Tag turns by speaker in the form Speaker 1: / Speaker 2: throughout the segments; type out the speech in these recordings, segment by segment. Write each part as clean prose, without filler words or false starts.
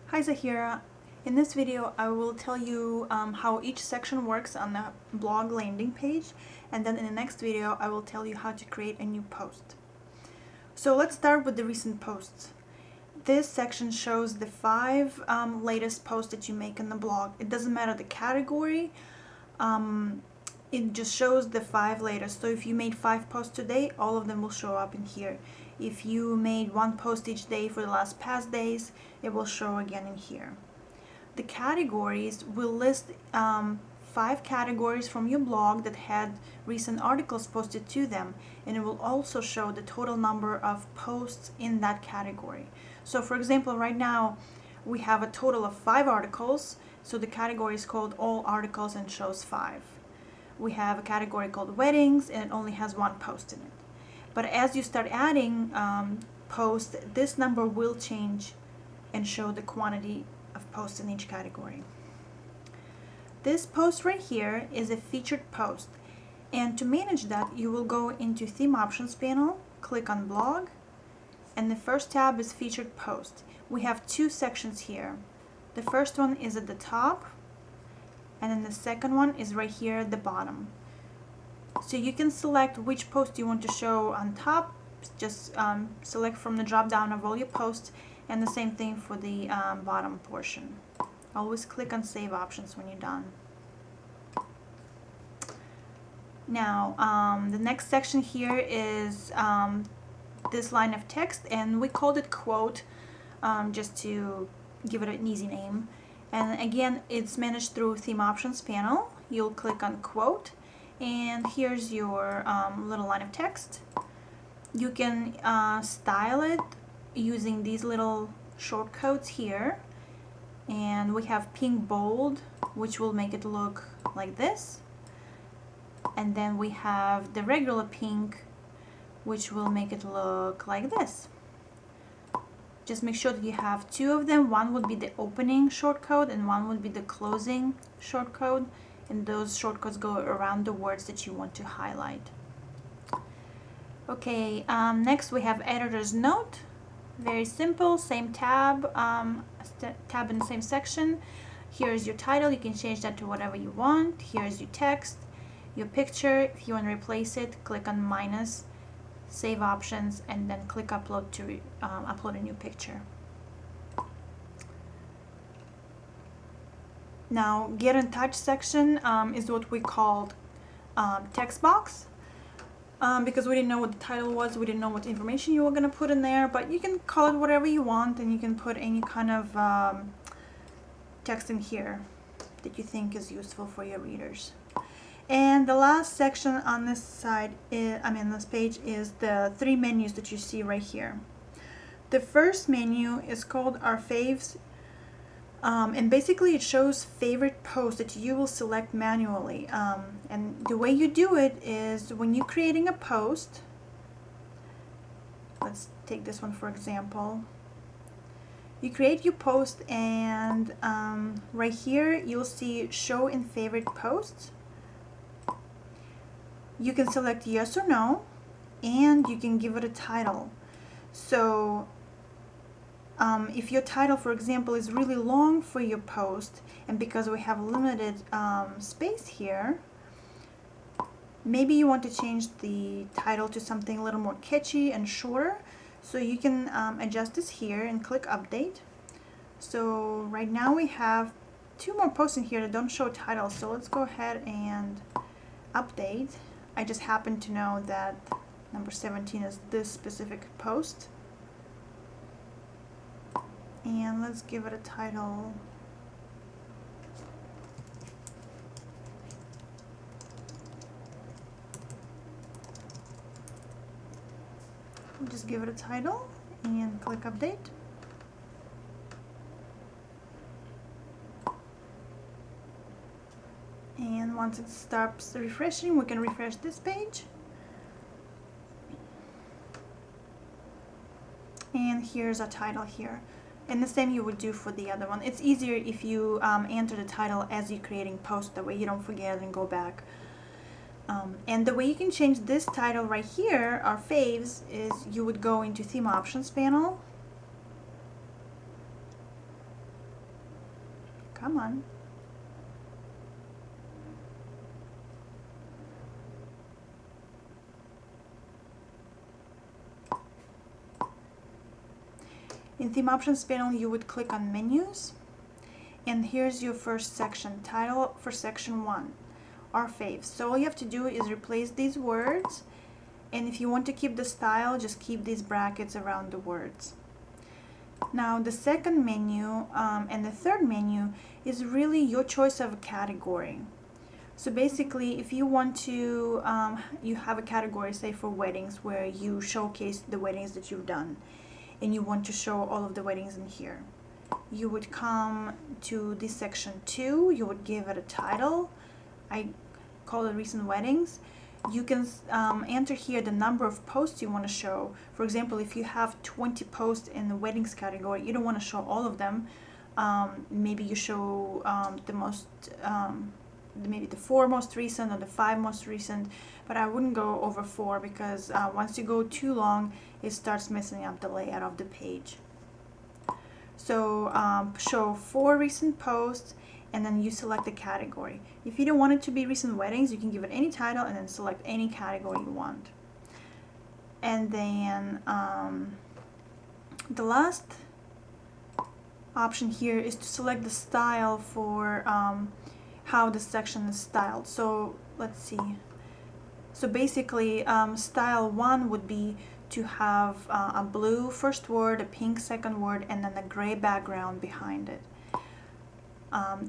Speaker 1: Hi Zahira. In this video I will tell you how each section works on the blog landing page, and then in the next video I will tell you how to create a new post. So let's start with the recent posts. This section shows the 5 latest posts that you make in the blog. It doesn't matter the category, it just shows the 5 latest. So if you made 5 posts today, all of them will show up in here. If you made 1 post each day for the past days, it will show again in here. The categories will list 5 categories from your blog that had recent articles posted to them, and it will also show the total number of posts in that category. So for example, right now we have a total of 5 articles, so the category is called all articles and shows 5. We have a category called weddings and it only has 1 post in it. But as you start adding posts, this number will change and show the quantity of posts in each category. This post right here is a featured post, and to manage that you will go into theme options panel, click on blog, and the first tab is featured post. We have 2 sections here. The first one is at the top, and then the second one is right here at the bottom. So you can select which post you want to show on top. Just select from the drop down of all your posts, and the same thing for the bottom portion. Always click on save options when you're done. Now the next section here is this line of text, and we called it quote just to give it an easy name. And again, it's managed through theme options panel. You'll click on quote, and here's your little line of text. You can style it using these little shortcodes here, and we have pink bold, which will make it look like this, and then we have the regular pink, which will make it look like this. Just make sure that you have 2 of them. One would be the opening shortcode and one would be the closing shortcode, and those shortcodes go around the words that you want to highlight. Okay, next we have editor's note. Very simple, same tab, tab in the same section. Here's your title, you can change that to whatever you want. Here's your text, your picture. If you want to replace it, click on minus, save options, and then click upload to upload a new picture. Now, get in touch section is what we called text box. Because we didn't know what the title was, we didn't know what information you were going to put in there, but you can call it whatever you want, and you can put any kind of text in here that you think is useful for your readers. And the last section on this side, this page, is the 3 menus that you see right here. The first menu is called Our Faves, and basically it shows favorite posts that you will select manually. And the way you do it is when you're creating a post, let's take this one for example. You create your post, and right here you'll see show in favorite posts. You can select yes or no, and you can give it a title. So if your title, for example, is really long for your post, and because we have limited space here, maybe you want to change the title to something a little more catchy and shorter. So you can adjust this here and click update. So right now we have 2 more posts in here that don't show titles, so let's go ahead and update. I just happen to know that number 17 is this specific post. And let's give it a title. We'll just give it a title and click update. And once it stops refreshing, we can refresh this page. And here's a title here. And the same you would do for the other one. It's easier if you enter the title as you're creating posts, that way you don't forget and go back. And the way you can change this title right here, Our Faves, is you would go into theme options panel, Come on. In Theme Options panel, you would click on Menus, and here's your first section, title for section 1, our faves. So all you have to do is replace these words, and if you want to keep the style, just keep these brackets around the words. Now the second menu and the third menu is really your choice of a category. So basically, if you want to, you have a category, say for weddings, where you showcase the weddings that you've done, and you want to show all of the weddings in here. You would come to this section 2, you would give it a title. I call it recent weddings. You can enter here the number of posts you want to show. For example, if you have 20 posts in the weddings category, you don't want to show all of them. Maybe you show maybe the 4 most recent or the 5 most recent, but I wouldn't go over 4 because once you go too long, it starts messing up the layout of the page. So show 4 recent posts, and then you select the category. If you don't want it to be recent weddings, you can give it any title and then select any category you want. And then the last option here is to select the style for how the section is styled. So let's see. So basically, style 1 would be to have a blue first word, a pink second word, and then a gray background behind it.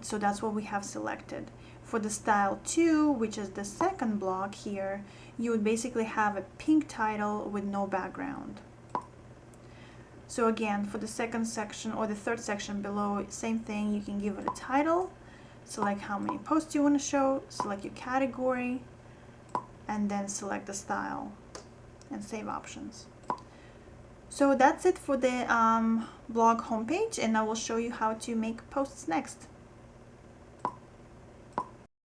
Speaker 1: So that's what we have selected. For the style 2, which is the second block here, you would basically have a pink title with no background. So again, for the second section or the third section below, same thing, you can give it a title, select how many posts you want to show, select your category, and then select the style and save options. So that's it for the blog homepage, and I will show you how to make posts next.